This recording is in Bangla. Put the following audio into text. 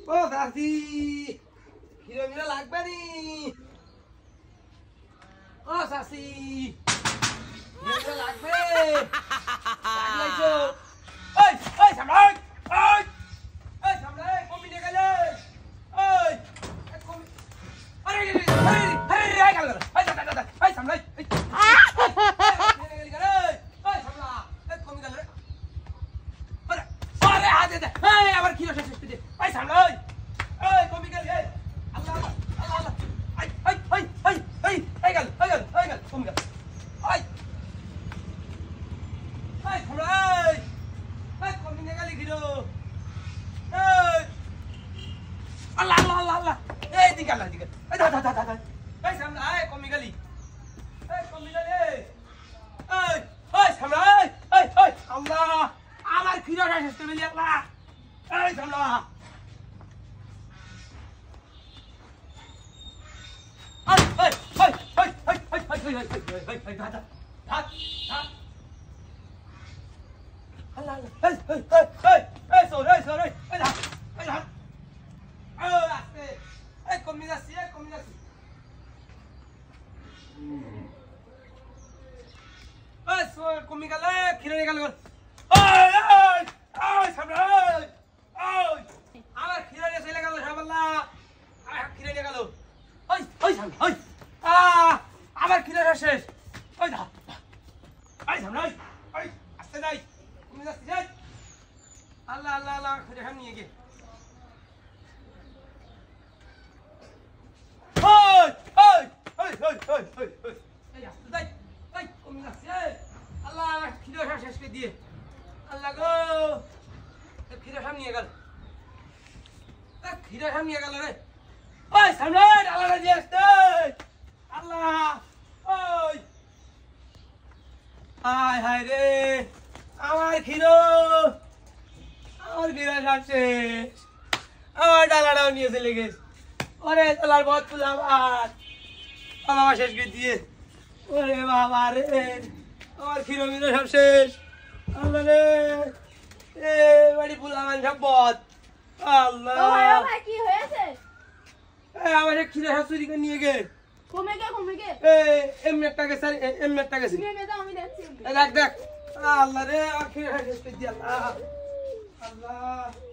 ও দাসি হিরো মিরো লাগবে নি ও সাসি হিরো লাগবে লাগলাইছো ওই ওই সামলাই ওই ওই সামলাই কমি নিয়ে গেলে ওই কমি আরে আরে আরে আরে গেল ওই দাদা ওই সামলাই ওই নিয়ে গেলি গেলে ওই সামলা ওই কমি গেল আরে আরে হাতে দে এই আবার কি হচ্ছে দে ওই সামলাই ওই কমি গেল এই আল্লাহ আল্লাহ আল্লাহ এই এই এই এই এই গেল কমি গেল ওই এই সামলাই এই কমি নিয়ে গেলি গিরো এই আল্লাহ আল্লাহ আল্লাহ আল্লাহ এই দিকে আল্লাহ দিকে এই দা এই সামলাই কমি গেলি এই ওই সামলাই এই আল্লাহ আমার খিরাটা শেষ করে দিলি আল্লাহ এই সামলা কমি গেল খিরে গেল আমার খিরে চলে গেল সাবাল্লা খিরে নিয়ে গেল আমার খিরে শেষ ওই দা সামনে আসতে যাই তুমি যাচ্ছি যাই আল্লাহ আল্লাহ আল্লাহ খুঁজে সামনে নিয়ে গিয়ে আল্লাহ খিরে শেষ করে দিয়ে আল্লাহ গো খিরে সামনে নিয়ে গেল খিরে সামনে নিয়ে গেল রে ওই সামনে আল্লাহ দিয়ে আসতে আল্লাহ ওই হায় হায় রে আমার খিরো সব শেষ আমার ডালাটাও নিয়ে চলে গেছে ওরে তোলার বহুত ফুল আমার শেষ করে দিয়ে ওরে বাবা রে আমার খিরো মিরো সব শেষ আল্লাহ রে এ বাড়ি ফুল আমার সব বদ আল্লাহ কি হয়েছে আমার খিরো সব চুরি করে নিয়ে গে কমে গে এমনি একটা গেছে এমনি একটা গেছে আমি দেখছি দেখ আল্লাহ রে আখির শেষ করে দিয়ে আল্লাহ আল্লাহ